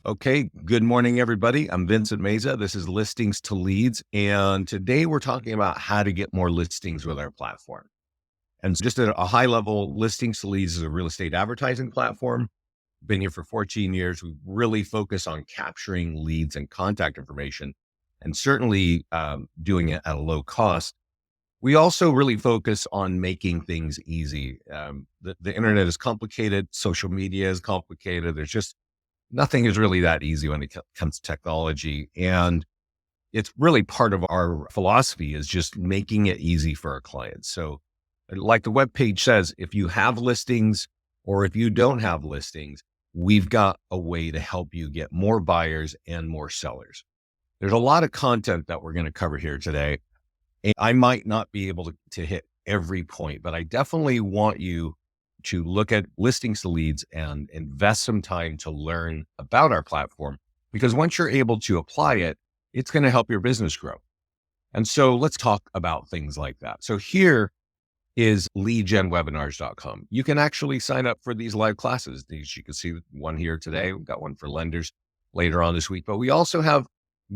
Okay, good morning, everybody. I'm Vincent Meza. This is Listings to Leads. And today we're talking about how to get more listings with our platform. And just at a high level, Listings to Leads is a real estate advertising platform. Been here for 14 years. We really focus on capturing leads and contact information, and certainly doing it at a low cost. We also really focus on making things easy. The internet is complicated. Social media is complicated. There's just nothing is really that easy when it comes to technology. And it's really part of our philosophy is just making it easy for our clients. So like the webpage says, if you have listings or if you don't have listings, we've got a way to help you get more buyers and more sellers. There's a lot of content that we're going to cover here today. And I might not be able to hit every point, but I definitely want you to look at Listings to Leads and invest some time to learn about our platform, because once you're able to apply it, it's going to help your business grow. And so let's talk about things like that. So here is leadgenwebinars.com. You can actually sign up for these live classes. These, you can see one here today. We've got one for lenders later on this week, but we also have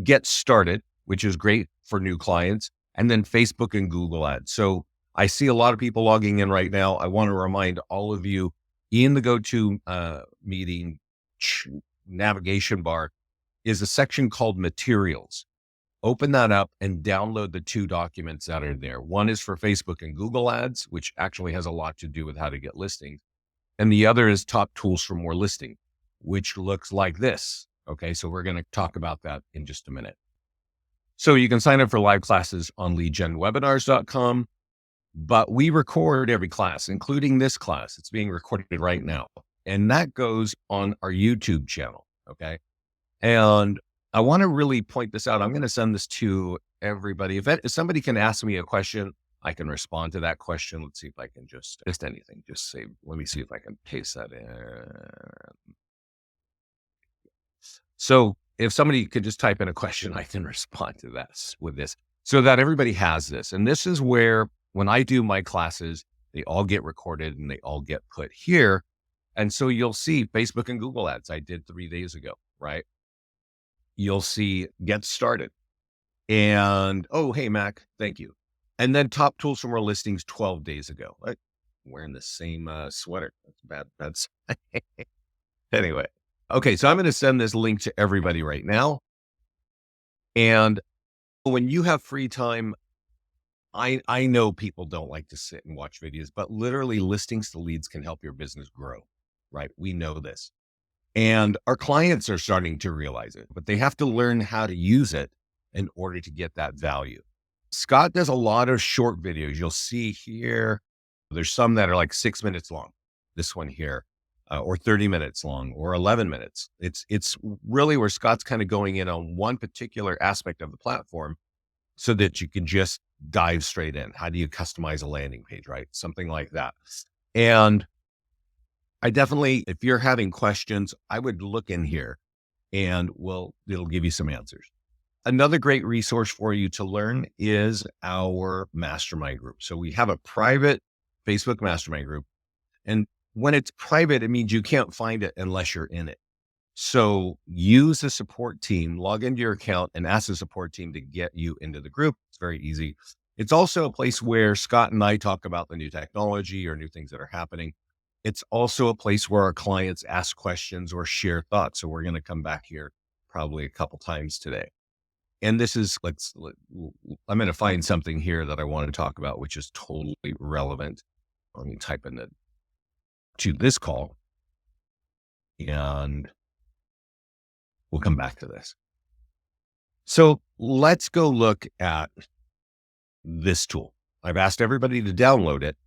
Get Started, which is great for new clients, and then Facebook and Google ads. So I see a lot of people logging in right now. I want to remind all of you in the GoToMeeting navigation bar is a section called Materials. Open that up and download the two documents that are there. One is for Facebook and Google ads, which actually has a lot to do with how to get listings. And the other is Top Tools for More Listing, which looks like this. Okay, so we're going to talk about that in just a minute. So you can sign up for live classes on leadgenwebinars.com. But we record every class, including this class. It's being recorded right now. And that goes on our YouTube channel. Okay. And I want to really point this out. I'm going to send this to everybody. If somebody can ask me a question, I can respond to that question. Let's see if I can just anything. Just say, let me see if I can paste that in. So if somebody could just type in a question, I can respond to that with this so that everybody has this. And this is where, when I do my classes, they all get recorded and they all get put here. And so you'll see Facebook and Google ads I did 3 days ago, right? You'll see Get Started. And, oh, hey, Mac, thank you. And then Top Tools for More Listings 12 days ago. I'm wearing the same sweater. That's bad. Anyway, okay, so I'm going to send this link to everybody right now. And when you have free time, I know people don't like to sit and watch videos, but literally Listings to Leads can help your business grow, right? We know this. And our clients are starting to realize it, but they have to learn how to use it in order to get that value. Scott does a lot of short videos. You'll see here, there's some that are like 6 minutes long, this one here, or 30 minutes long, or 11 minutes. It's really where Scott's kind of going in on one particular aspect of the platform so that you can just dive straight in. How do you customize a landing page, right? Something like that. And I definitely, if you're having questions, I would look in here and it'll give you some answers. Another great resource for you to learn is our mastermind group. So we have a private Facebook mastermind group. And when it's private, it means you can't find it unless you're in it. So use the support team, log into your account and ask the support team to get you into the group. It's very easy. It's also a place where Scott and I talk about the new technology or new things that are happening. It's also a place where our clients ask questions or share thoughts. So we're going to come back here probably a couple times today. And this is, I'm going to find something here that I want to talk about, which is totally relevant. Let me type in to this call and we'll come back to this. So let's go look at this tool. I've asked everybody to download it,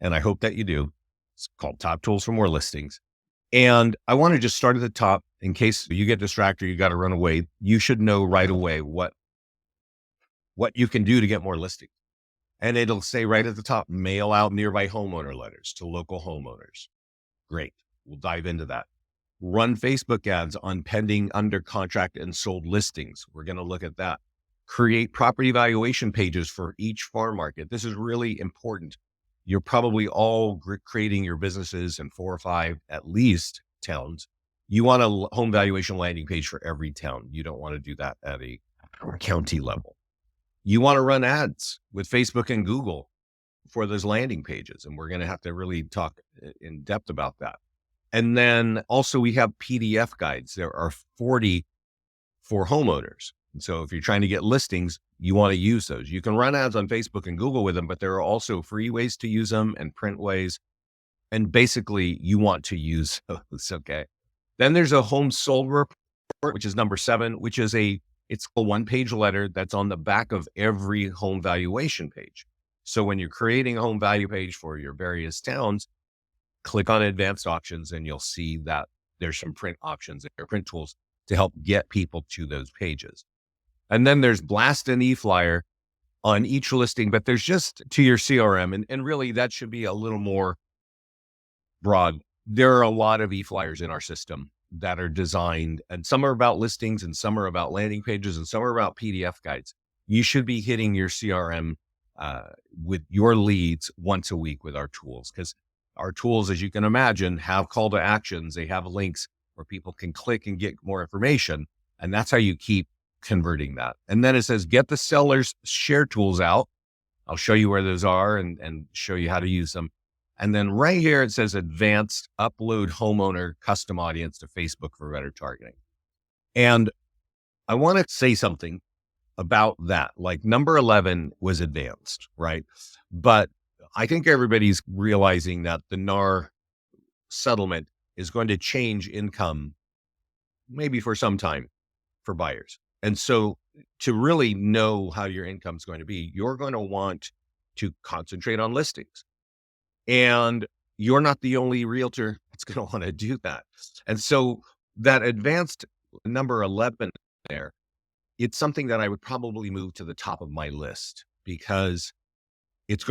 and I hope that you do. It's called Top Tools for More Listings. And I want to just start at the top in case you get distracted, you got to run away. You should know right away what you can do to get more listings. And it'll say right at the top, mail out nearby homeowner letters to local homeowners. Great. We'll dive into that. Run Facebook ads on pending, under contract, and sold listings. We're going to look at that. Create property valuation pages for each farm market. This is really important you're probably all creating your businesses in 4 or 5, at least, towns. You want a home valuation landing page for every town. You don't want to do that at a county level. You want to run ads with Facebook and Google for those landing pages. And we're going to have to really talk in depth about that. And then also we have PDF guides. There are 40 for homeowners. And so if you're trying to get listings, you want to use those. You can run ads on Facebook and Google with them, but there are also free ways to use them and print ways. And basically you want to use those. Okay. Then there's a home sold report, which is number 7, which is it's a 1-page letter that's on the back of every home valuation page. So when you're creating a home value page for your various towns, click on advanced auctions and you'll see that there's some print options or print tools to help get people to those pages. And then there's blast and e-flyer on each listing, but there's just to your CRM. And really that should be a little more broad. There are a lot of e-flyers in our system that are designed, and some are about listings and some are about landing pages and some are about PDF guides. You should be hitting your CRM with your leads once a week with our tools, because our tools, as you can imagine, have call to actions. They have links where people can click and get more information. And that's how you keep converting that. And then it says, get the seller's share tools out. I'll show you where those are and show you how to use them. And then right here, it says advanced upload homeowner custom audience to Facebook for better targeting. And I want to say something about that. Like number 11 was advanced, right? But I think everybody's realizing that the NAR settlement is going to change income maybe for some time for buyers. And so to really know how your income is going to be, you're going to want to concentrate on listings. And you're not the only realtor that's going to want to do that. And so that advanced number 11 there, it's something that I would probably move to the top of my list, because it's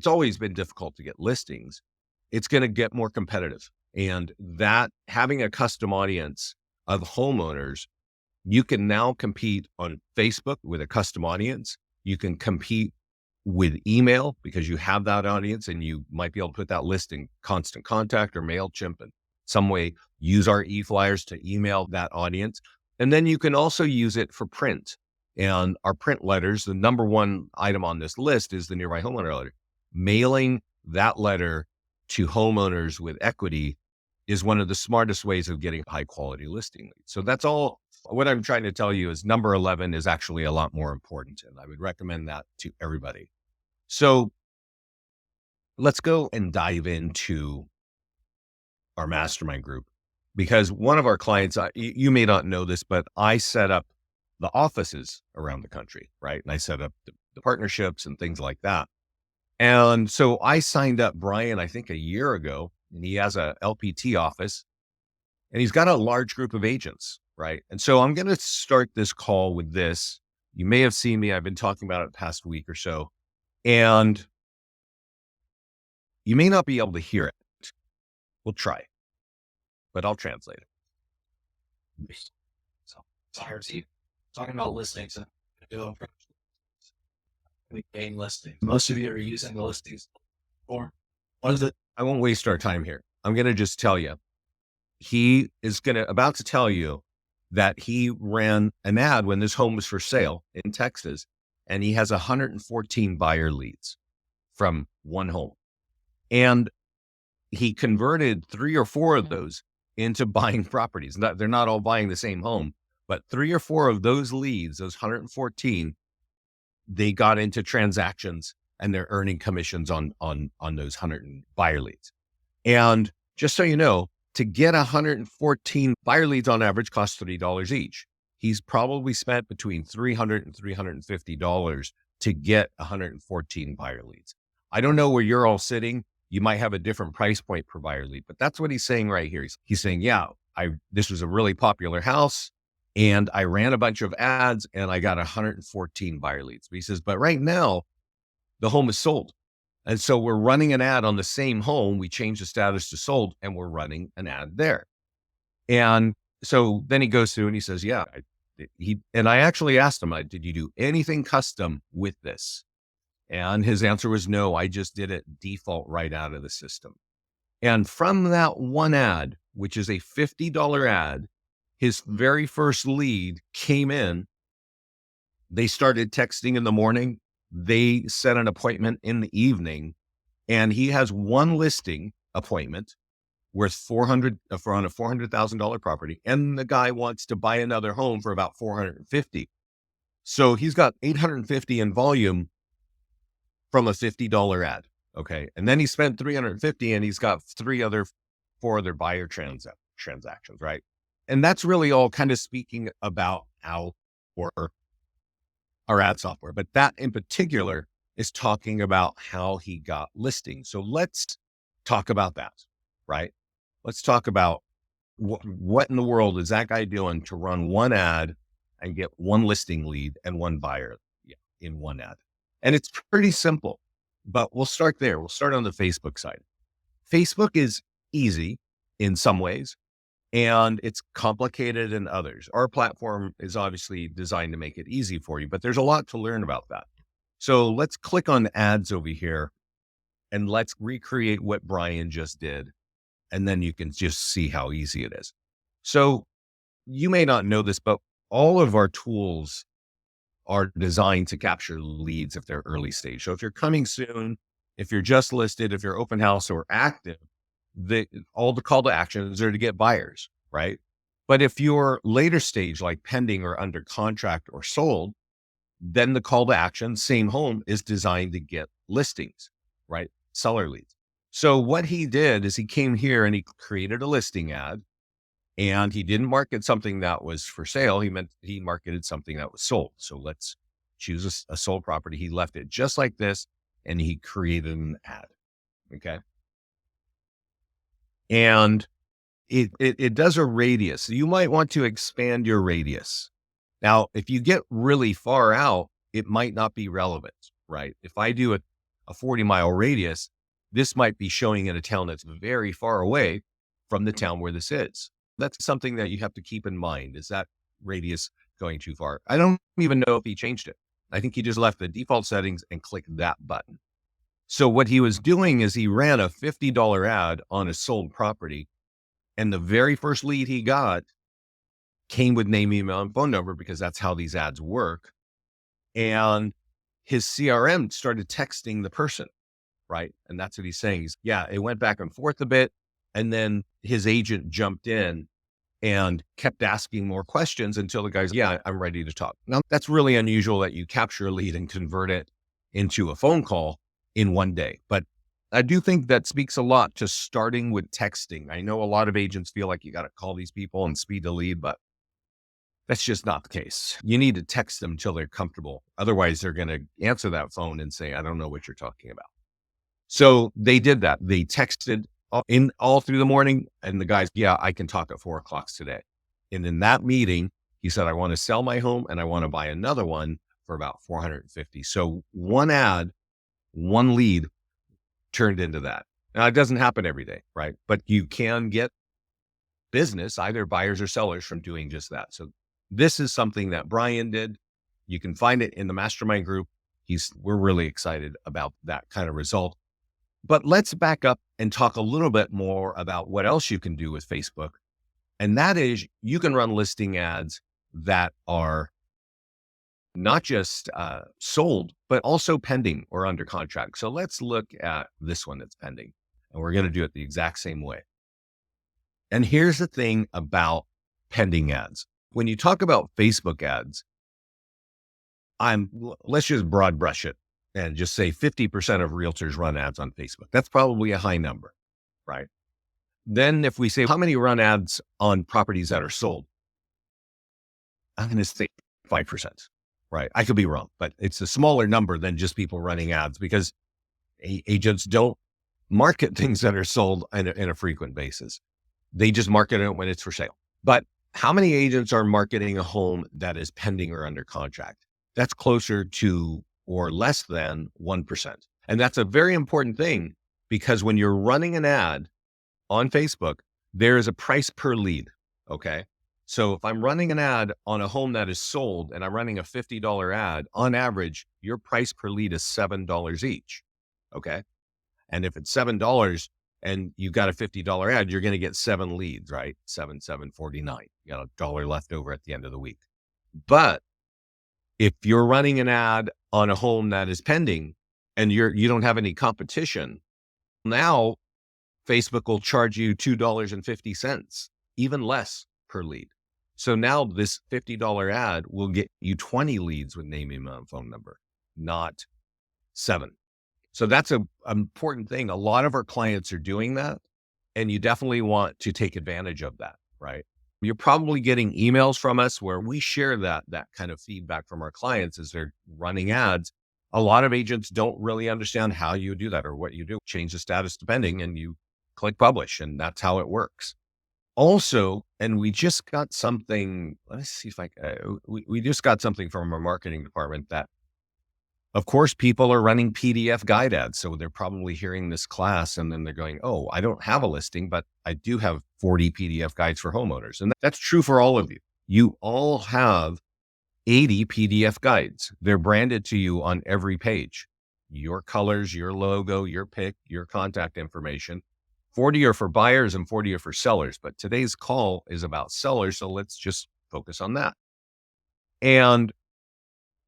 always been difficult to get listings. It's going to get more competitive. And that having a custom audience of homeowners, you can now compete on Facebook with a custom audience. You can compete with email because you have that audience and you might be able to put that list in Constant Contact or MailChimp and some way use our e-flyers to email that audience. And then you can also use it for print. And our print letters, the number 1 item on this list is the Nearby Homeowner letter. Mailing that letter to homeowners with equity is one of the smartest ways of getting high quality listing leads. So that's all. What I'm trying to tell you is number 11 is actually a lot more important. And I would recommend that to everybody. So let's go and dive into our mastermind group, because one of our clients, you may not know this, but I set up the offices around the country, right? And I set up the partnerships and things like that. And so I signed up Brian, I think a year ago, and he has a LPT office and he's got a large group of agents, right? And so I'm going to start this call with this. You may have seen me. I've been talking about it the past week or so, and you may not be able to hear it. We'll try, but I'll translate it. So, sorry, Steve. Talking about listings. We gain listings. Most of you are using the listings. Or what is it? I won't waste our time here. I'm going to just tell you. He is about to tell you that he ran an ad when this home was for sale in Texas, and he has 114 buyer leads from one home. And he converted 3 or 4 of those into buying properties. They're not all buying the same home, but 3 or 4 of those leads, those 114, they got into transactions and they're earning commissions on those 100 buyer leads. And just so you know, to get 114 buyer leads on average costs $30 each. He's probably spent between $300 and $350 to get 114 buyer leads. I don't know where you're all sitting. You might have a different price point per buyer lead, but that's what he's saying right here. He's saying, yeah, this was a really popular house and I ran a bunch of ads and I got 114 buyer leads. But he says, but right now the home is sold. And so we're running an ad on the same home. We changed the status to sold and we're running an ad there. And so then he goes through and he says, yeah, I actually asked him, did you do anything custom with this? And his answer was no, I just did it default right out of the system. And from that one ad, which is a $50 ad, his very first lead came in. They started texting in the morning. They set an appointment in the evening, and he has one listing appointment worth 400 for on a $400,000 property. And the guy wants to buy another home for about 450. So he's got 850 in volume from a $50 ad. Okay. And then he spent 350 and he's got four other buyer transactions. Right. And that's really all kind of speaking about our ad software, but that in particular is talking about how he got listings. So let's talk about that. Right. Let's talk about what in the world is that guy doing to run one ad and get one listing lead and one buyer in one ad. And it's pretty simple, but we'll start there. We'll start on the Facebook side. Facebook is easy in some ways, and it's complicated in others. Our platform is obviously designed to make it easy for you, but there's a lot to learn about that. So let's click on ads over here and let's recreate what Brian just did. And then you can just see how easy it is. So you may not know this, but all of our tools are designed to capture leads if they're early stage. So if you're coming soon, if you're just listed, if you're open house or active, all the call to actions are to get buyers, right? But if you're later stage, like pending or under contract or sold, then the call to action, same home, is designed to get listings, right? Seller leads. So what he did is he came here and he created a listing ad, and he didn't market something that was for sale. He marketed something that was sold. So let's choose a sold property. He left it just like this and he created an ad. Okay. And it does a radius. So you might want to expand your radius. Now, if you get really far out, it might not be relevant, right? If I do a 40-mile radius, this might be showing in a town that's very far away from the town where this is. That's something that you have to keep in mind. Is that radius going too far? I don't even know if he changed it. I think he just left the default settings and clicked that button. So what he was doing is he ran a $50 ad on a sold property, and the very first lead he got came with name, email, and phone number, because that's how these ads work. And his CRM started texting the person, right? And that's what he's saying. It went back and forth a bit. And then his agent jumped in and kept asking more questions until the guy's, I'm ready to talk. Now, that's really unusual that you capture a lead and convert it into a phone call in one day. But I do think that speaks a lot to starting with texting. I know a lot of agents feel like you got to call these people and speed the lead, but that's just not the case. You need to text them until they're comfortable. Otherwise, they're going to answer that phone and say, I don't know what you're talking about. So they did that. They texted all through the morning, and the guy's, I can talk at 4:00 today. And in that meeting, he said, I want to sell my home and I want to buy another one for about 450. So one ad, one lead turned into that. Now, it doesn't happen every day, right? But you can get business, either buyers or sellers, from doing just that. So this is something that Brian did. You can find it in the mastermind group. We're really excited about that kind of result. But let's back up and talk a little bit more about what else you can do with Facebook. And that is, you can run listing ads that are not just sold, but also pending or under contract. So let's look at this one that's pending, and we're going to do it the exact same way. And here's the thing about pending ads. When you talk about Facebook ads, let's just broad brush it and just say 50% of realtors run ads on Facebook. That's probably a high number, right? Then if we say, how many run ads on properties that are sold? I'm going to say 5%, right? I could be wrong, but it's a smaller number than just people running ads, because agents don't market things that are sold in a frequent basis. They just market it when it's for sale. But how many agents are marketing a home that is pending or under contract? That's closer to or less than 1%. And that's a very important thing, because when you're running an ad on Facebook, there is a price per lead. Okay. So if I'm running an ad on a home that is sold and I'm running a $50 ad, on average, your price per lead is $7 each. Okay. And if it's $7 and you got a $50 ad, you're going to get 7 leads, right? 7, 7, 49. You got $1 left over at the end of the week. But if you're running an ad on a home that is pending and you don't have any competition, now Facebook will charge you $2.50, even less per lead. So now this $50 ad will get you 20 leads with name, email, and phone number, not 7. So that's an important thing. A lot of our clients are doing that, and you definitely want to take advantage of that, right? You're probably getting emails from us where we share that kind of feedback from our clients as they're running ads. A lot of agents don't really understand how you do that or what you do. Change the status depending, and you click publish, and that's how it works. Also, and we just got something, let's see if we just got something from our marketing department that, of course, people are running PDF guide ads. So they're probably hearing this class and then they're going, oh, I don't have a listing, but I do have 40 PDF guides for homeowners. And that's true for all of you. You all have 80 PDF guides. They're branded to you on every page. Your colors, your logo, your pic, your contact information. 40 are for buyers and 40 are for sellers. But today's call is about sellers. So let's just focus on that. And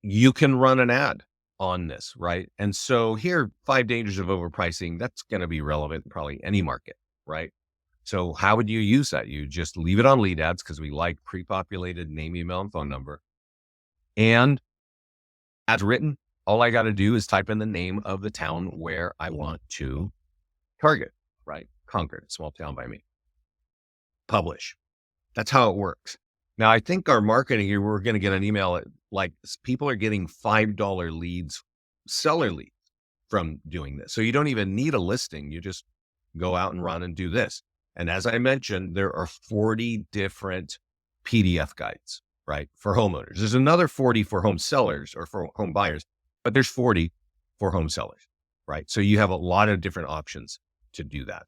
you can run an ad on this, right? And so here, 5 dangers of overpricing, that's going to be relevant in probably any market, right? So how would you use that? You just leave it on lead ads because we like pre-populated name, email, and phone number. And as written, all I got to do is type in the name of the town where I want to target, right? Concord, small town by me. Publish. That's how it works. Now, I think our marketing here, we're going to get an email like people are getting $5 leads, seller leads from doing this. So you don't even need a listing. You just go out and run and do this. And as I mentioned, there are 40 different PDF guides, right? For homeowners. There's another 40 for home sellers or for home buyers, but there's 40 for home sellers, right? So you have a lot of different options to do that.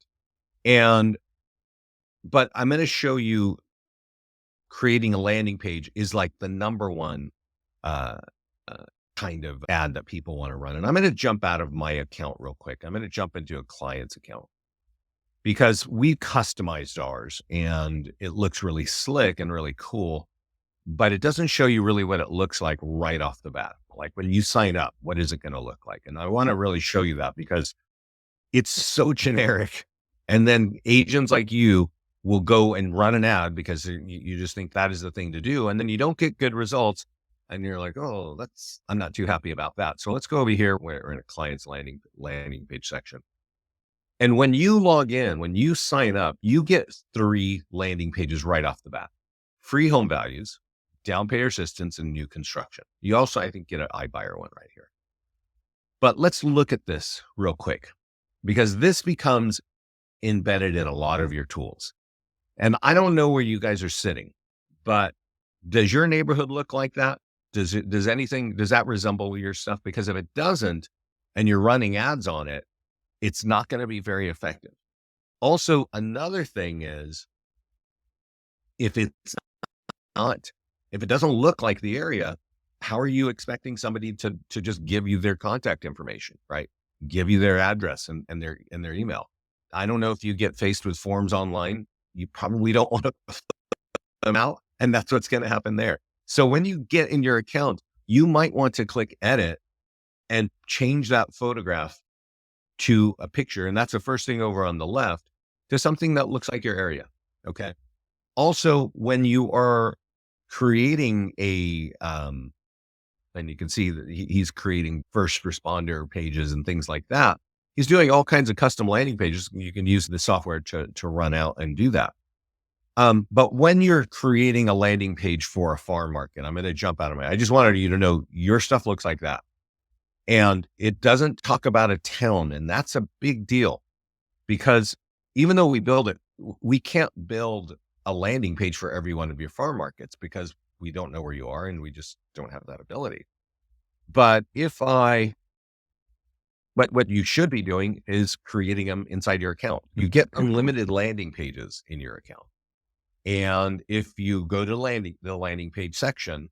But I'm going to show you creating a landing page is like the number one kind of ad that people want to run. And I'm going to jump out of my account real quick. I'm going to jump into a client's account because we customized ours and it looks really slick and really cool, but it doesn't show you really what it looks like right off the bat. Like when you sign up, what is it going to look like? And I want to really show you that because it's so generic. And then agents like you will go and run an ad because you just think that is the thing to do. And then you don't get good results. And you're like, oh, I'm not too happy about that. So let's go over here. We're in a client's landing page section. And when you log in, when you sign up, you get 3 landing pages right off the bat. Free home values, down payment assistance, and new construction. You also, I think, get an iBuyer one right here. But let's look at this real quick because this becomes embedded in a lot of your tools. And I don't know where you guys are sitting, but does your neighborhood look like that? Does that resemble your stuff? Because if it doesn't, and you're running ads on it, it's not going to be very effective. Also, another thing is if it doesn't look like the area, how are you expecting somebody to just give you their contact information, right? Give you their address and their email. I don't know if you get faced with forms online, you probably don't want to fill them out. And that's what's going to happen there. So when you get in your account, you might want to click edit and change that photograph to a picture. And that's the first thing over on the left to something that looks like your area. Okay. Also, when you are creating and you can see that he's creating first responder pages and things like that. He's doing all kinds of custom landing pages. You can use the software to run out and do that. But when you're creating a landing page for a farm market, I'm going to jump out of I just wanted you to know your stuff looks like that. And it doesn't talk about a town. And that's a big deal because even though we build it, we can't build a landing page for every one of your farm markets because we don't know where you are and we just don't have that ability. But what you should be doing is creating them inside your account. You get unlimited landing pages in your account. And if you go to the landing page section,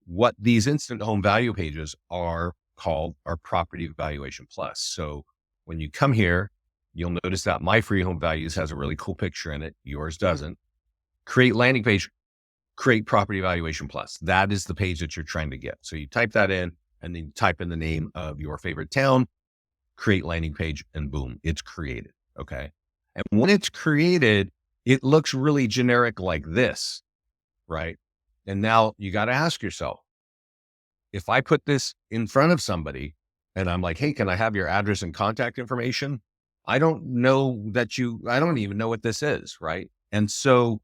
what these instant home value pages are called are Property Valuation Plus. So when you come here, you'll notice that my free home values has a really cool picture in it. Yours doesn't. Create landing page, create Property Valuation Plus. That is the page that you're trying to get. So you type that in and then you type in the name of your favorite town, create landing page, and boom, it's created. Okay. And when it's created, it looks really generic like this, right? And now you got to ask yourself, if I put this in front of somebody and I'm like, hey, can I have your address and contact information? I don't know I don't even know what this is, right? And so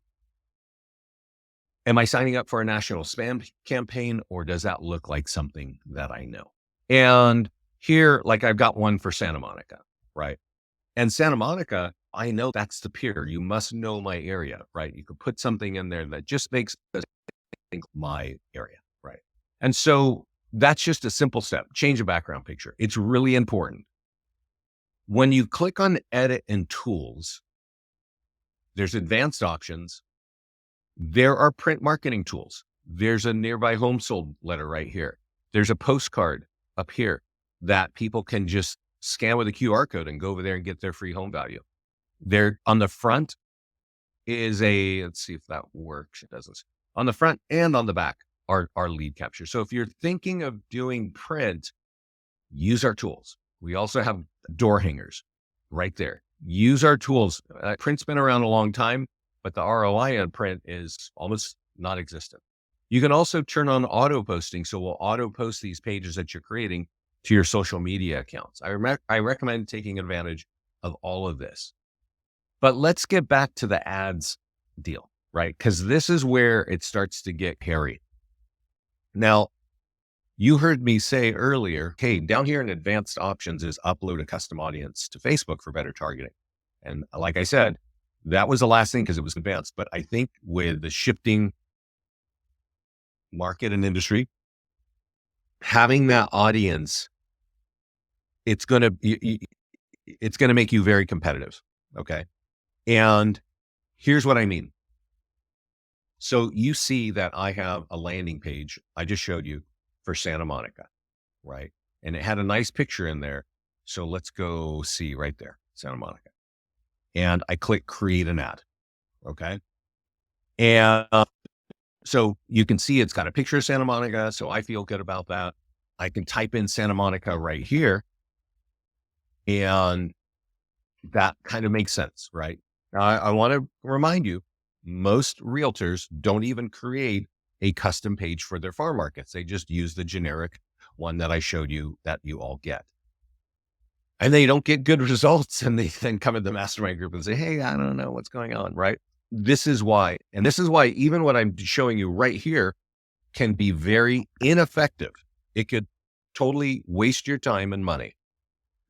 am I signing up for a national spam campaign, or does that look like something that I know? And here, like I've got one for Santa Monica, right? And Santa Monica, I know that's the pier. You must know my area, right? You could put something in there that just makes us think my area, right? And so that's just a simple step. Change the background picture. It's really important. When you click on edit and tools, there's advanced options. There are print marketing tools. There's a nearby home sold letter right here. There's a postcard up here that people can just scan with a QR code and go over there and get their free home value. There on the front is let's see if that works. It doesn't. On the front and on the back are lead capture. So if you're thinking of doing print, use our tools. We also have door hangers right there. Use our tools. Print's been around a long time, but the ROI on print is almost non-existent. You can also turn on auto posting. So we'll auto post these pages that you're creating to your social media accounts. I recommend taking advantage of all of this. But let's get back to the ads deal, right? Because this is where it starts to get hairy. Now, you heard me say earlier, hey, down here in advanced options is upload a custom audience to Facebook for better targeting. And like I said, that was the last thing because it was advanced. But I think with the shifting market and industry, having that audience, it's going to make you very competitive. Okay. And here's what I mean. So you see that I have a landing page I just showed you for Santa Monica, right? And it had a nice picture in there. So let's go see right there, Santa Monica. And I click create an ad. Okay. And so you can see it's got a picture of Santa Monica. So I feel good about that. I can type in Santa Monica right here. And that kind of makes sense, right? Now, I want to remind you, most realtors don't even create a custom page for their farm markets. They just use the generic one that I showed you that you all get. And they don't get good results. And they then come in the mastermind group and say, hey, I don't know what's going on, right? This is why. And this is why even what I'm showing you right here can be very ineffective. It could totally waste your time and money.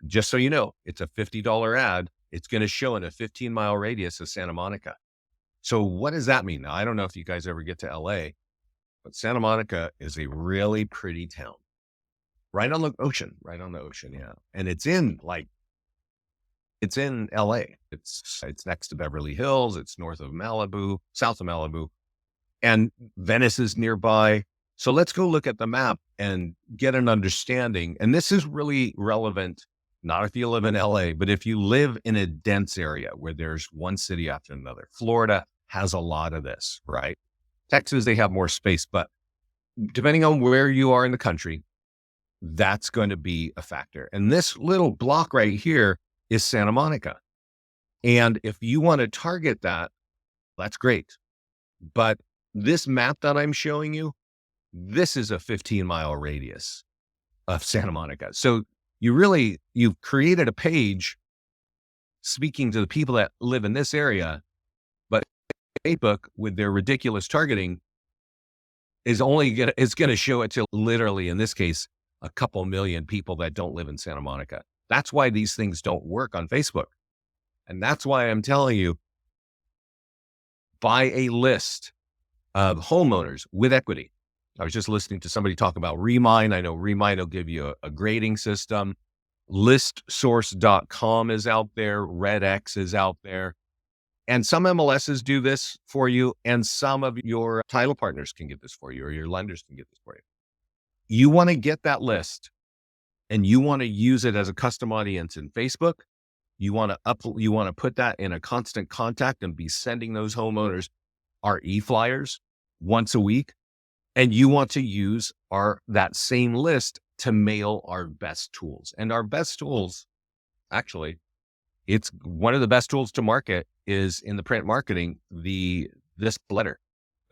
Just so you know, it's a $50 ad. It's going to show in a 15-mile radius of Santa Monica. So what does that mean? Now, I don't know if you guys ever get to LA, but Santa Monica is a really pretty town. Right on the ocean. Yeah. And it's in LA. It's next to Beverly Hills. It's north of Malibu, south of Malibu, and Venice is nearby. So let's go look at the map and get an understanding. And this is really relevant, not if you live in LA, but if you live in a dense area where there's one city after another. Florida has a lot of this, right? Texas, they have more space, but depending on where you are in the country, that's going to be a factor. And this little block right here is Santa Monica. And if you want to target that, that's great. But this map that I'm showing you, this is a 15-mile radius of Santa Monica. So you've created a page speaking to the people that live in this area, but Facebook with their ridiculous targeting is going to show it to literally, in this case, a couple million people that don't live in Santa Monica. That's why these things don't work on Facebook. And that's why I'm telling you, buy a list of homeowners with equity. I was just listening to somebody talk about Remine. I know Remine will give you a grading system. ListSource.com is out there. RedX is out there. And some MLSs do this for you, and some of your title partners can get this for you, or your lenders can get this for you. You want to get that list and you want to use it as a custom audience in Facebook. You want to put that in a constant contact and be sending those homeowners our e-flyers once a week. And you want to use that same list to mail our best tools. And our best tools, actually, it's one of the best tools to market is in the print marketing, this letter.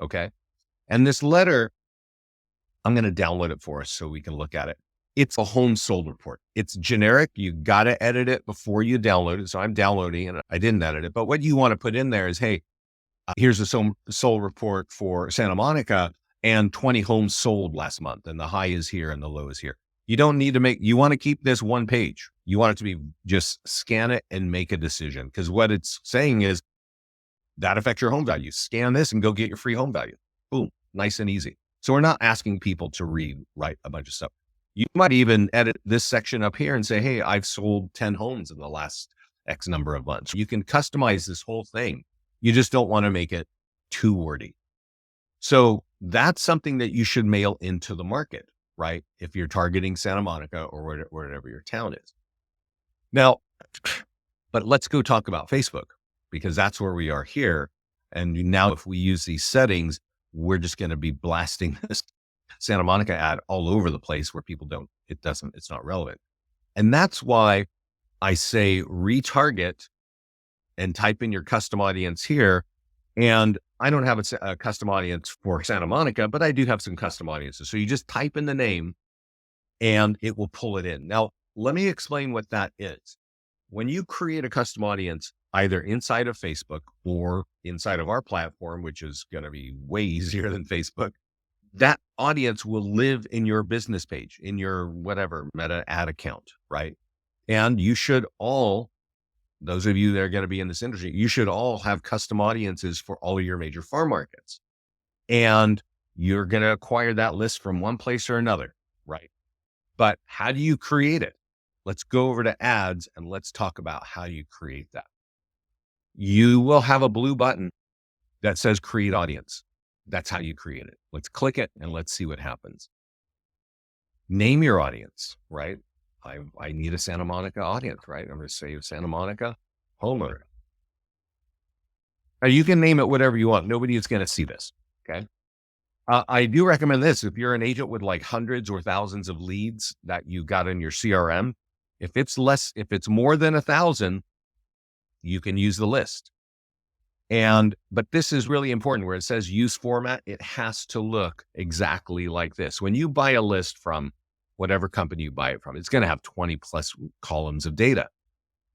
Okay. And this letter, I'm going to download it for us so we can look at it. It's a home sold report. It's generic. You got to edit it before you download it. So I'm downloading and I didn't edit it. But what you want to put in there is, hey, here's a sold report for Santa Monica and 20 homes sold last month. And the high is here and the low is here. You don't need to you want to keep this one page. You want it to be just scan it and make a decision. Because what it's saying is that affects your home value. Scan this and go get your free home value. Boom, nice and easy. So we're not asking people to write a bunch of stuff. You might even edit this section up here and say, hey, I've sold 10 homes in the last X number of months. You can customize this whole thing. You just don't want to make it too wordy. So that's something that you should mail into the market, right? If you're targeting Santa Monica or whatever your town is. Now, but let's go talk about Facebook because that's where we are here. And now if we use these settings, we're just going to be blasting this Santa Monica ad all over the place where people it's not relevant. And that's why I say retarget and type in your custom audience here. And I don't have a custom audience for Santa Monica, but I do have some custom audiences. So you just type in the name and it will pull it in. Now, let me explain what that is. When you create a custom audience, either inside of Facebook or inside of our platform, which is going to be way easier than Facebook, that audience will live in your business page, in your whatever Meta ad account, right? And you should all, those of you that are going to be in this industry, you should all have custom audiences for all of your major farm markets. And you're going to acquire that list from one place or another, right? But how do you create it? Let's go over to ads and let's talk about how you create that. You will have a blue button that says create audience. That's how you create it. Let's click it and let's see what happens. Name your audience, right? I need a Santa Monica audience, right? I'm going to say Santa Monica homeowner. Now you can name it whatever you want. Nobody is going to see this. Okay. I do recommend this. If you're an agent with like hundreds or thousands of leads that you got in your CRM, if it's more than 1,000, you can use the list. But this is really important where it says use format. It has to look exactly like this. When you buy a list from whatever company you buy it from, it's going to have 20 plus columns of data.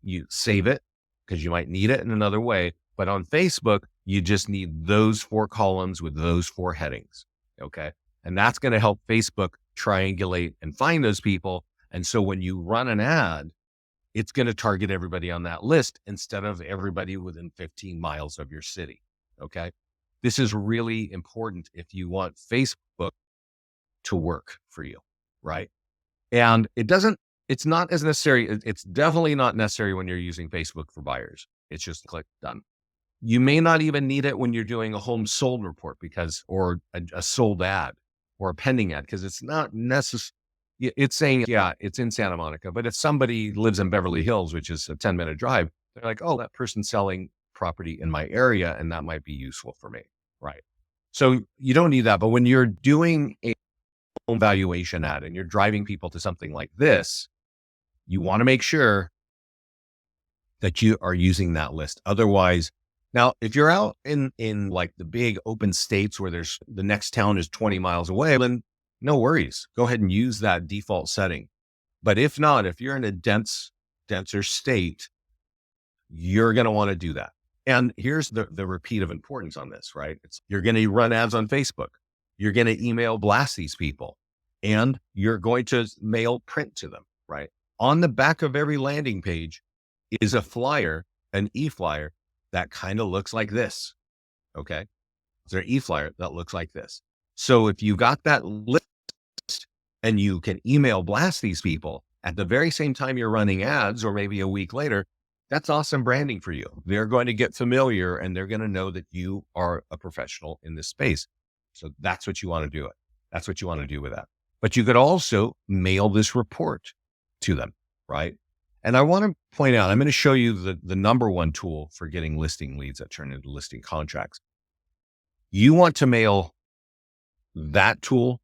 You save it because you might need it in another way. But on Facebook, you just need those 4 columns with those 4 headings. Okay. And that's going to help Facebook triangulate and find those people. And so when you run an ad, it's going to target everybody on that list instead of everybody within 15 miles of your city. Okay. This is really important if you want Facebook to work for you. Right. And it's not as necessary. It's definitely not necessary when you're using Facebook for buyers. It's just click done. You may not even need it when you're doing a home sold report or a sold ad or a pending ad, because it's not necessary. It's saying, yeah, it's in Santa Monica, but if somebody lives in Beverly Hills, which is a 10-minute drive, they're like, oh, that person's selling property in my area and that might be useful for me. Right. So you don't need that. But when you're doing a home valuation ad and you're driving people to something like this, you want to make sure that you are using that list. Otherwise, now, if you're out in like the big open states where the next town is 20 miles away, then no worries. Go ahead and use that default setting. But if not, if you're in a denser state, you're going to want to do that. And here's the repeat of importance on this, right? You're going to run ads on Facebook. You're going to email blast these people and you're going to mail print to them, right? On the back of every landing page is a flyer, an e-flyer that kind of looks like this. Okay. There's an e-flyer that looks like this. So if you got that list and you can email blast these people at the very same time you're running ads, or maybe a week later, That's awesome branding for you. They're going to get familiar and they're going to know that you are a professional in this space. So that's what you want to do it. That's what you want to do with that. But you could also mail this report to them, right? And I want to point out, I'm going to show you the number one tool for getting listing leads that turn into listing contracts. You want to mail that tool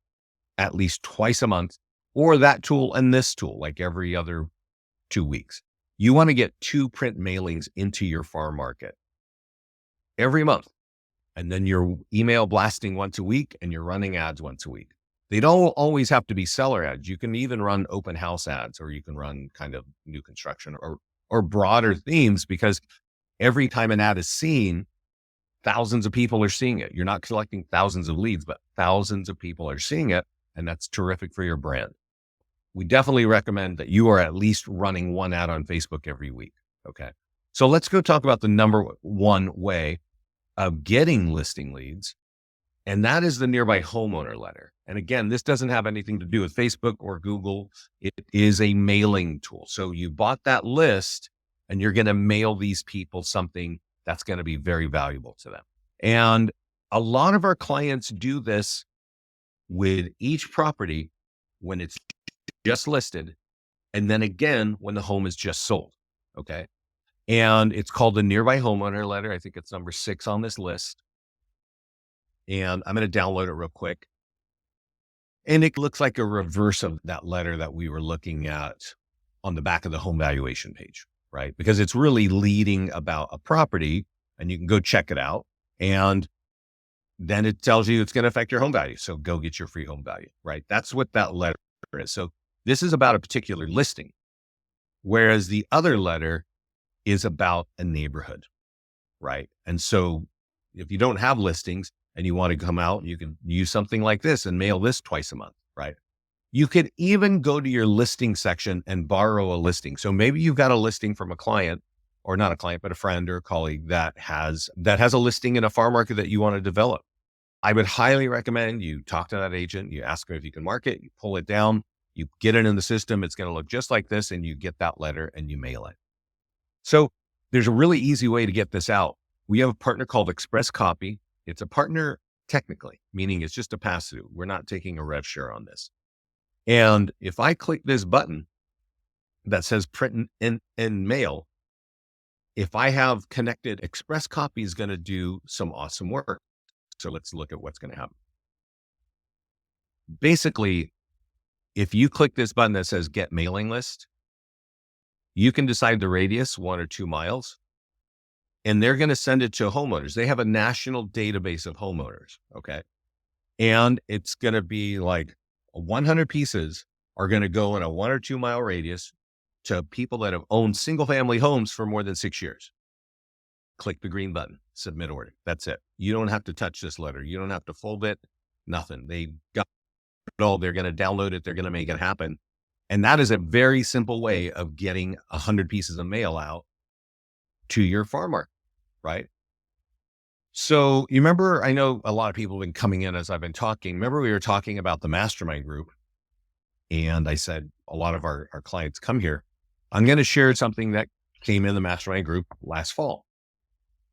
at least twice a month, or that tool and this tool, like every other 2 weeks. You want to get 2 print mailings into your farm market every month. And then you're email blasting once a week and you're running ads once a week. They don't always have to be seller ads. You can even run open house ads, or you can run kind of new construction or broader themes, because every time an ad is seen, thousands of people are seeing it. You're not collecting thousands of leads, but thousands of people are seeing it. And that's terrific for your brand. We definitely recommend that you are at least running 1 ad on Facebook every week. Okay. So let's go talk about the number one way of getting listing leads. And that is the nearby homeowner letter. And again, this doesn't have anything to do with Facebook or Google. It is a mailing tool. So you bought that list and you're going to mail these people something that's going to be very valuable to them. And a lot of our clients do this with each property when it's just listed, and then again when the home is just sold. Okay. And it's called the nearby homeowner letter. I think it's number 6 on this list. And I'm going to download it real quick. And it looks like a reverse of that letter that we were looking at on the back of the home valuation page, right? Because it's really leading about a property, and you can go check it out. And then it tells you it's going to affect your home value. So go get your free home value, right? That's what that letter is. So this is about a particular listing, whereas the other letter is about a neighborhood, right? And so if you don't have listings and you want to come out, you can use something like this and mail this twice a month, right? You could even go to your listing section and borrow a listing. So maybe you've got a listing from a client, or not a client, but a friend or a colleague that has a listing in a farm market that you want to develop. I would highly recommend you talk to that agent, you ask them if you can mark it, you pull it down, you get it in the system. It's going to look just like this, and you get that letter and you mail it. So there's a really easy way to get this out. We have a partner called Express Copy. It's a partner technically, meaning it's just a pass through. We're not taking a rev share on this. And if I click this button that says print and mail, if I have connected, Express Copy is going to do some awesome work. So let's look at what's going to happen. Basically, if you click this button that says get mailing list, you can decide the radius, 1 or 2 miles, and they're going to send it to homeowners. They have a national database of homeowners. Okay. And it's going to be like 100 pieces are going to go in a 1 or 2 mile radius to people that have owned single family homes for more than 6 years. Click the green button, submit order. That's it. You don't have to touch this letter. You don't have to fold it, nothing. They got it all. They're going to download it. They're going to make it happen. And that is a very simple way of getting 100 pieces of mail out to your farmer, right? So you remember, I know a lot of people have been coming in as I've been talking. Remember we were talking about the mastermind group, and I said a lot of our clients come here. I'm going to share something that came in the mastermind group last fall.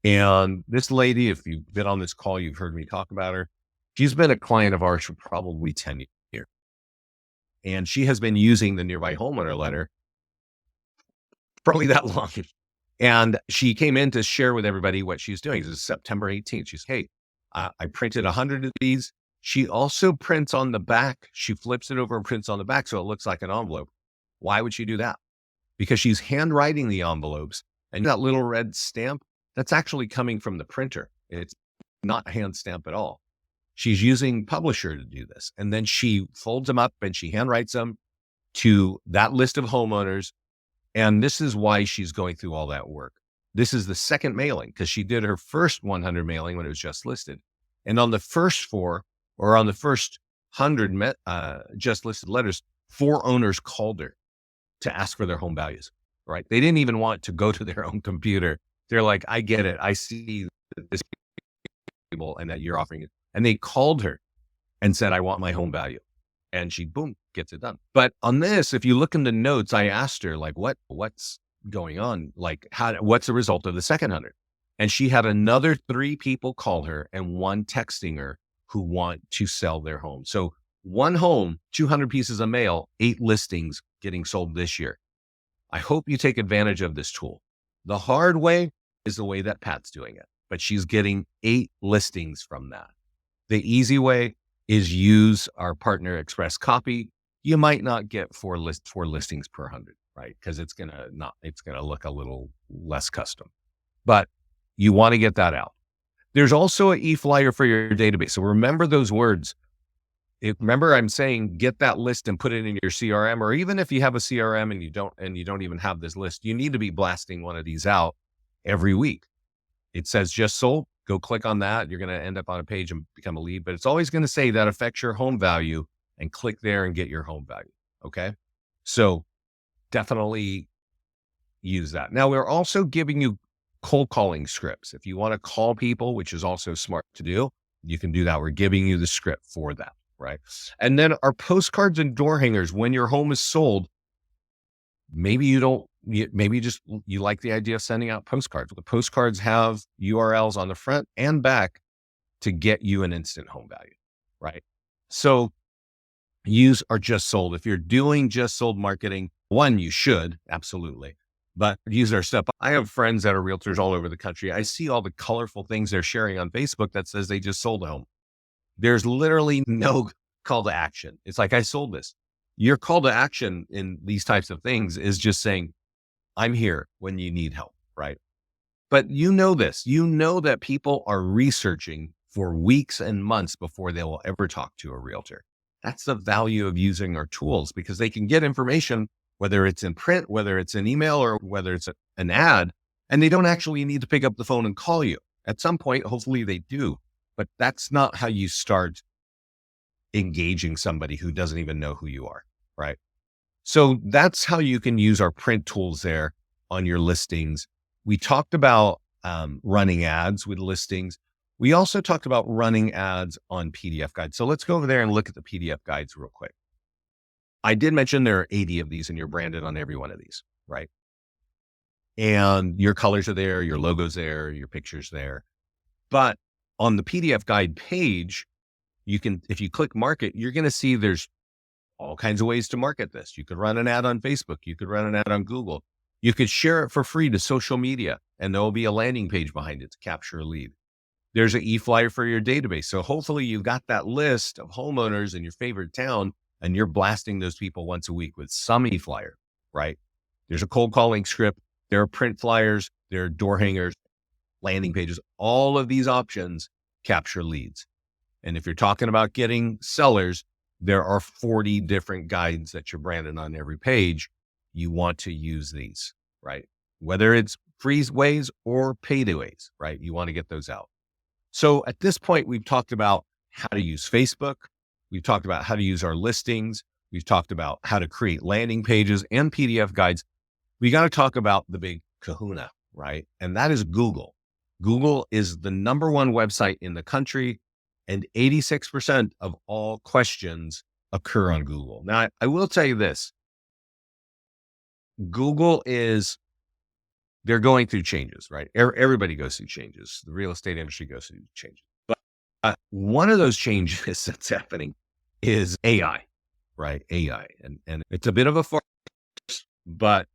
And this lady, if you've been on this call, you've heard me talk about her. She's been a client of ours for probably 10 years. And she has been using the nearby homeowner letter probably that long. And she came in to share with everybody what she's doing. This is September 18th. She's, hey, I printed 100 of these. She also prints on the back. She flips it over and prints on the back so it looks like an envelope. Why would she do that? Because she's handwriting the envelopes, and that little red stamp, that's actually coming from the printer. It's not hand stamp at all. She's using Publisher to do this. And then she folds them up and she handwrites them to that list of homeowners. And this is why she's going through all that work. This is the second mailing, because she did her first 100 mailing when it was just listed. And on the first 4, or on the first 100 just listed letters, 4 owners called her to ask for their home values, right? They didn't even want to go to their own computer. They're like, I get it. I see this table and that you're offering it. And they called her and said, I want my home value. And she, boom, gets it done. But on this, if you look in the notes, I asked her, like, what's going on? Like, what's the result of the second 100? And she had another 3 people call her and 1 texting her who want to sell their home. So 1 home, 200 pieces of mail, 8 listings getting sold this year. I hope you take advantage of this tool. The hard way is the way that Pat's doing it, but she's getting 8 listings from that. The easy way is use our partner Express Copy. You might not get 4 listings per 100, right? Because it's gonna look a little less custom. But you want to get that out. There's also an e-flyer for your database. So remember those words. Remember, I'm saying get that list and put it in your CRM, or even if you have a CRM and you don't even have this list, you need to be blasting one of these out every week. It says just sold. Go click on that. You're going to end up on a page and become a lead, but it's always going to say that affects your home value, and click there and get your home value. Okay. So definitely use that. Now, we're also giving you cold calling scripts. If you want to call people, which is also smart to do, you can do that. We're giving you the script for that. Right. And then our postcards and door hangers, when your home is sold, maybe you like the idea of sending out postcards. The postcards have URLs on the front and back to get you an instant home value. Right. So use our just sold. If you're doing just sold marketing, one, you should absolutely, but use our stuff. I have friends that are realtors all over the country. I see all the colorful things they're sharing on Facebook that says they just sold a home. There's literally no call to action. It's like, I sold this. Your call to action in these types of things is just saying, I'm here when you need help, right? But you know this, you know that people are researching for weeks and months before they will ever talk to a realtor. That's the value of using our tools, because they can get information, whether it's in print, whether it's an email, or whether it's an ad, and they don't actually need to pick up the phone and call you. At some point, hopefully they do, but that's not how you start engaging somebody who doesn't even know who you are, right? So that's how you can use our print tools there on your listings. We talked about running ads with listings. We also talked about running ads on PDF guides. So let's go over there and look at the PDF guides real quick. I did mention there are 80 of these and you're branded on every one of these, right? And your colors are there, your logo's there, your picture's there. But on the PDF guide page, if you click market, you're going to see there's all kinds of ways to market this. You could run an ad on Facebook. You could run an ad on Google. You could share it for free to social media, and there will be a landing page behind it to capture a lead. There's an e-flyer for your database. So hopefully you've got that list of homeowners in your favorite town, and you're blasting those people once a week with some e-flyer, right? There's a cold calling script. There are print flyers. There are door hangers, landing pages. All of these options capture leads. And if you're talking about getting sellers, there are 40 different guides that you're branded on every page. You want to use these, right? Whether it's free ways or paid ways, right? You want to get those out. So at this point, we've talked about how to use Facebook. We've talked about how to use our listings. We've talked about how to create landing pages and PDF guides. We got to talk about the big kahuna, right? And that is Google. Google is the number one website in the country, and 86% of all questions occur on Google. Now, I will tell you this. Google they're going through changes, right? Everybody goes through changes. The real estate industry goes through changes. But one of those changes that's happening is AI, right? AI. And it's a bit of a farce, but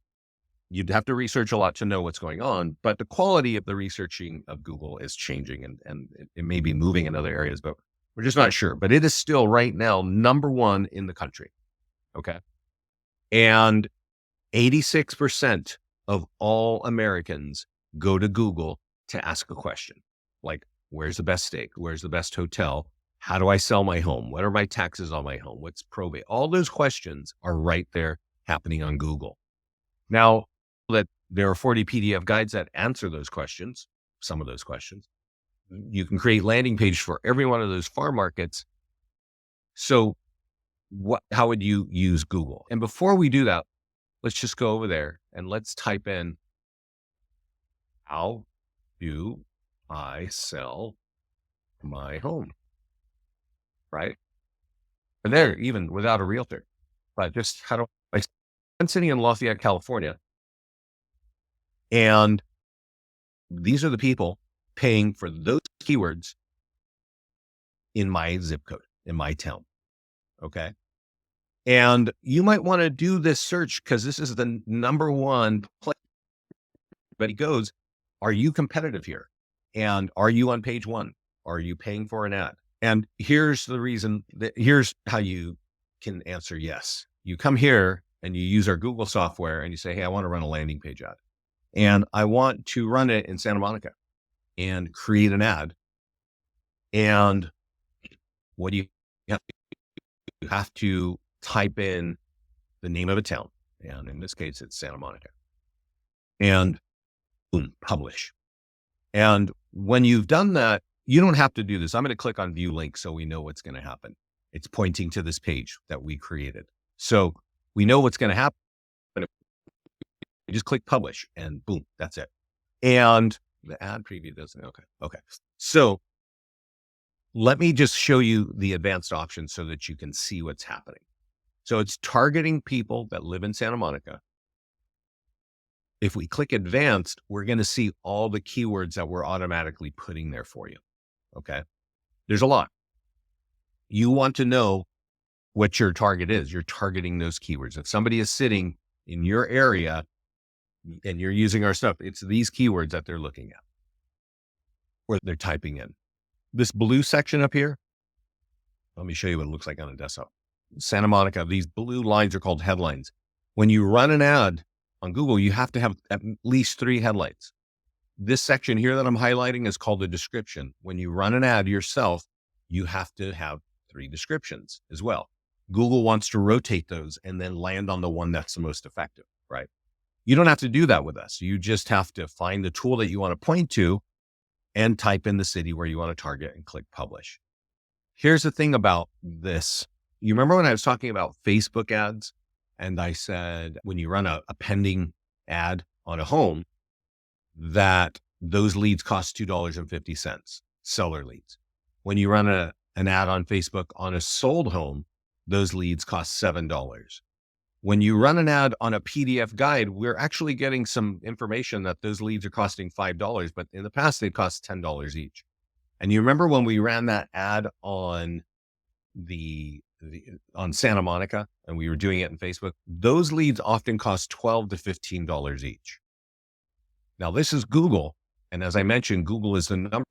you'd have to research a lot to know what's going on. But the quality of the researching of Google is changing, and it may be moving in other areas, but we're just not sure. But it is still right now number one in the country. Okay. And 86% of all Americans go to Google to ask a question like, where's the best steak? Where's the best hotel? How do I sell my home? What are my taxes on my home? What's probate? All those questions are right there happening on Google. Now that there are 40 PDF guides that answer those questions, some of those questions, you can create landing page for every one of those farm markets. So how would you use Google? And before we do that, let's just go over there and let's type in, how do I sell my home? Right? And there, even without a realtor, but just I'm sitting in Lafayette, California. And these are the people paying for those keywords in my zip code, in my town. Okay. And you might want to do this search because this is the number one place everybody goes. Are you competitive here? And are you on page one? Are you paying for an ad? And here's the reason here's how you can answer yes. You come here and you use our Google software and you say, hey, I want to run a landing page ad. And I want to run it in Santa Monica and create an ad. And what do you have to do? You have to type in the name of a town. And in this case, it's Santa Monica. And boom, publish. And when you've done that, you don't have to do this. I'm going to click on view link so we know what's going to happen. It's pointing to this page that we created. So we know what's going to happen. You just click publish and boom, that's it. And the ad preview doesn't. Okay. So let me just show you the advanced options so that you can see what's happening. So it's targeting people that live in Santa Monica. If we click advanced, we're going to see all the keywords that we're automatically putting there for you. Okay. There's a lot. You want to know what your target is. You're targeting those keywords. If somebody is sitting in your area and you're using our stuff, it's these keywords that they're looking at or they're typing in. This blue section up here, let me show you what it looks like on a desktop. Santa Monica, these blue lines are called headlines. When you run an ad on Google, you have to have at least 3 headlights. This section here that I'm highlighting is called the description. When you run an ad yourself, you have to have 3 descriptions as well. Google wants to rotate those and then land on the one that's the most effective, right? You don't have to do that with us. You just have to find the tool that you want to point to and type in the city where you want to target and click publish. Here's the thing about this. You remember when I was talking about Facebook ads and I said, when you run a pending ad on a home, that those leads cost $2.50, seller leads. When you run an ad on Facebook on a sold home, those leads cost $7. When you run an ad on a PDF guide, we're actually getting some information that those leads are costing $5, but in the past they cost $10 each. And you remember when we ran that ad on on Santa Monica and we were doing it in Facebook, those leads often cost $12 to $15 each. Now this is Google. And as I mentioned, Google is the number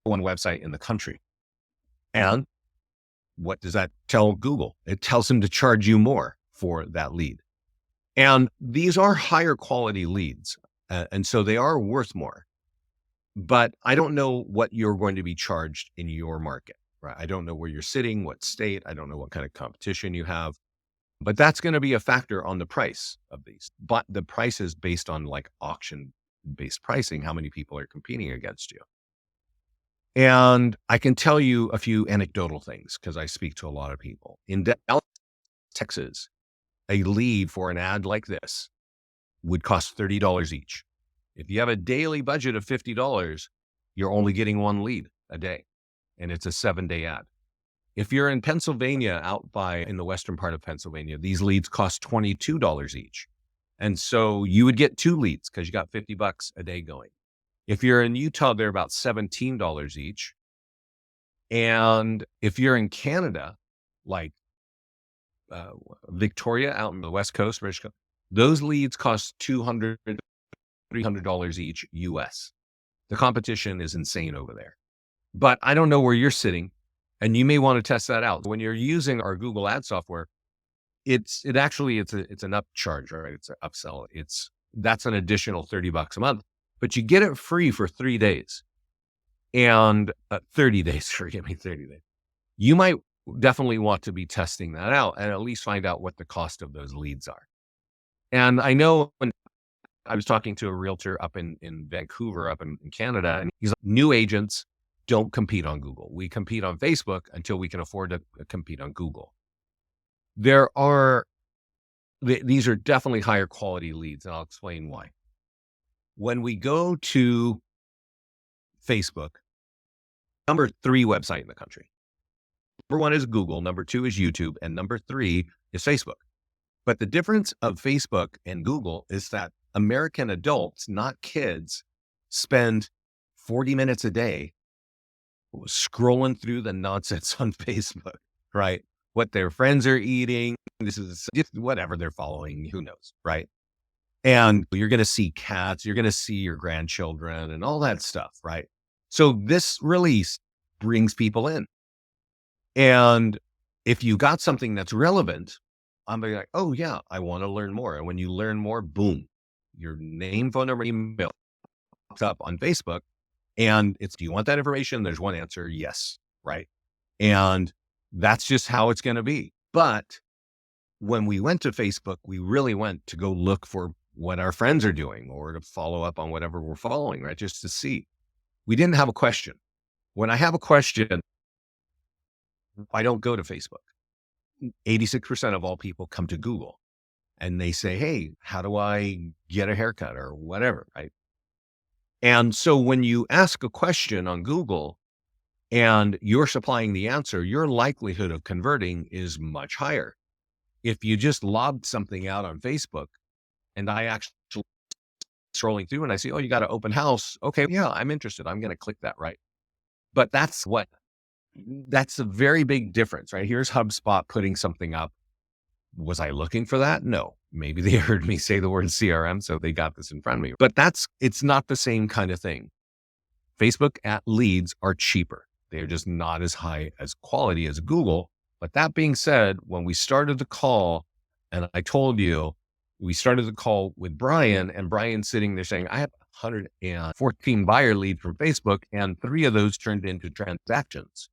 one website in the country. And what does that tell Google? It tells them to charge you more for that lead. And these are higher quality leads. And so they are worth more, but I don't know what you're going to be charged in your market, right? I don't know where you're sitting, what state, I don't know what kind of competition you have, but that's going to be a factor on the price of these. But the price is based on like auction based pricing, how many people are competing against you. And I can tell you a few anecdotal things because I speak to a lot of people. In Dallas, Texas, a lead for an ad like this would cost $30 each. If you have a daily budget of $50, you're only getting 1 lead a day, and it's a 7-day ad. If you're in Pennsylvania, in the western part of Pennsylvania, these leads cost $22 each. And so you would get 2 leads because you got $50 a day going. If you're in Utah, they're about $17 each. And if you're in Canada, like Victoria out on the West Coast, those leads cost $200, $300 each US. The competition is insane over there. But I don't know where you're sitting, and you may want to test that out. When you're using our Google ad software, it's an upcharge, right? It's an upsell. That's an additional $30 a month, but you get it free for 3 days and 30 days, forgive me, 30 days. You might definitely want to be testing that out and at least find out what the cost of those leads are. And I know when I was talking to a realtor up in Vancouver, up in Canada, and he's like, new agents don't compete on Google. We compete on Facebook until we can afford to compete on Google. These are definitely higher quality leads, and I'll explain why. When we go to Facebook, number 3 website in the country. Number 1 is Google, number 2 is YouTube, and number 3 is Facebook. But the difference of Facebook and Google is that American adults, not kids, spend 40 minutes a day scrolling through the nonsense on Facebook, right? What their friends are eating. This is just whatever they're following. Who knows, right? And you're going to see cats, you're going to see your grandchildren and all that stuff, right? So this release brings people in. And if you got something that's relevant, I'm like, oh yeah, I want to learn more. And when you learn more, boom, your name, phone number, email pops up on Facebook. And it's, do you want that information? There's one answer, yes, right? And that's just how it's going to be. But when we went to Facebook, we really went to go look for what our friends are doing or to follow up on whatever we're following, right? Just to see. We didn't have a question. When I have a question, I don't go to Facebook. 86% of all people come to Google and they say, hey, how do I get a haircut or whatever, right? And so when you ask a question on Google and you're supplying the answer, your likelihood of converting is much higher. If you just lobbed something out on Facebook and I actually scrolling through and I see, oh, you got an open house. Okay, yeah, I'm interested. I'm going to click that, right? But that's a very big difference, right? Here's HubSpot putting something up. Was I looking for that? No. Maybe they heard me say the word CRM, so they got this in front of me. But it's not the same kind of thing. Facebook leads are cheaper. They're just not as high as quality as Google. But that being said, when we started the call, and I told you, we started the call with Brian, and Brian's sitting there saying, I have 114 buyer leads from Facebook, and 3 of those turned into transactions.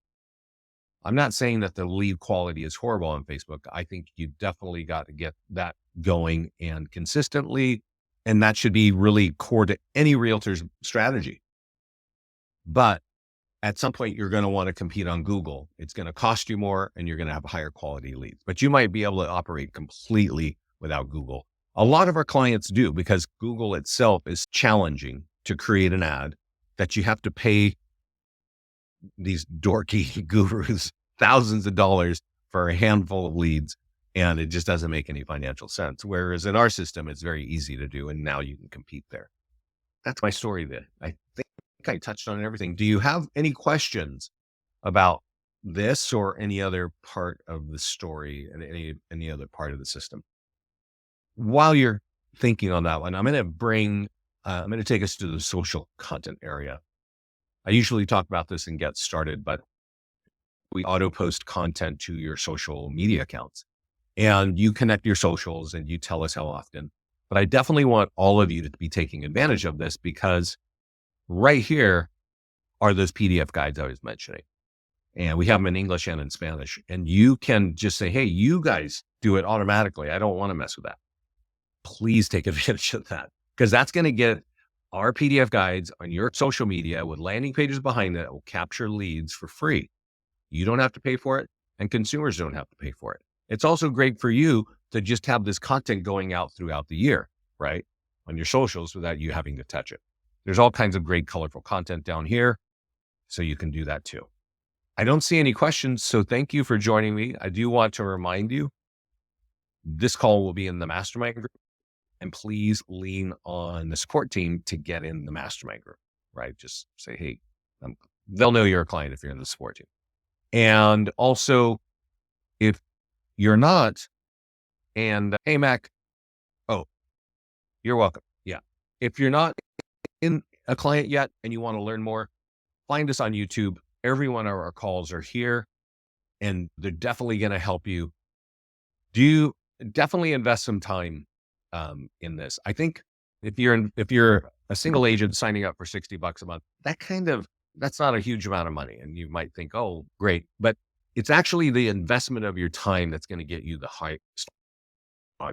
I'm not saying that the lead quality is horrible on Facebook. I think you definitely got to get that going and consistently, and that should be really core to any realtor's strategy. But at some point, you're going to want to compete on Google. It's going to cost you more and you're going to have higher quality leads, but you might be able to operate completely without Google. A lot of our clients do because Google itself is challenging to create an ad that you have to pay these dorky gurus thousands of dollars for a handful of leads. And it just doesn't make any financial sense. Whereas in our system, it's very easy to do. And now you can compete there. That's my story there. I think I touched on everything. Do you have any questions about this or any other part of the story and any other part of the system? While you're thinking on that one, I'm going to take us to the social content area. I usually talk about this and get started, but we auto post content to your social media accounts and you connect your socials and you tell us how often. But I definitely want all of you to be taking advantage of this because right here are those PDF guides I was mentioning. And we have them in English and in Spanish. And you can just say, hey, you guys do it automatically. I don't want to mess with that. Please take advantage of that because that's going to get our PDF guides on your social media with landing pages behind that will capture leads for free. You don't have to pay for it and consumers don't have to pay for it. It's also great for you to just have this content going out throughout the year, right? On your socials without you having to touch it. There's all kinds of great colorful content down here. So you can do that too. I don't see any questions. So thank you for joining me. I do want to remind you, this call will be in the mastermind group. And please lean on the support team to get in the mastermind group, right? Just say, hey, they'll know you're a client if you're in the support team. And also, if you're not, and hey, Mac, oh, you're welcome. Yeah. If you're not in a client yet and you want to learn more, find us on YouTube. Every one of our calls are here and they're definitely going to help you. Definitely invest some time in this. I think if you're a single agent signing up for $60 a month, that's not a huge amount of money. And you might think, oh, great. But it's actually the investment of your time that's going to get you the highest.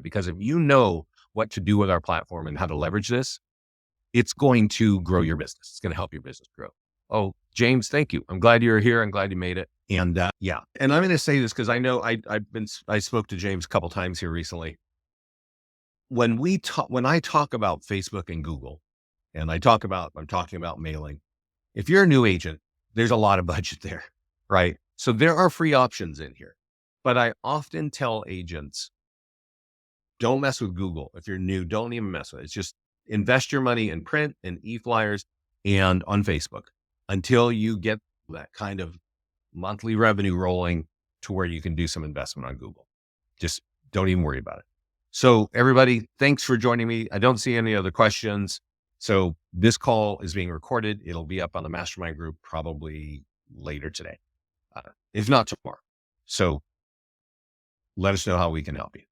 Because if you know what to do with our platform and how to leverage this, it's going to grow your business. It's going to help your business grow. Oh, James, thank you. I'm glad you're here. I'm glad you made it. And yeah, and I'm going to say this because I know I spoke to James a couple times here recently. When I talk about Facebook and Google, and I'm talking about mailing. If you're a new agent, there's a lot of budget there, right? So there are free options in here, but I often tell agents, don't mess with Google. If you're new, don't even mess with it. It's just invest your money in print and e-flyers and on Facebook until you get that kind of monthly revenue rolling to where you can do some investment on Google. Just don't even worry about it. So everybody, thanks for joining me. I don't see any other questions. So this call is being recorded. It'll be up on the mastermind group probably later today, if not tomorrow. So let us know how we can help you.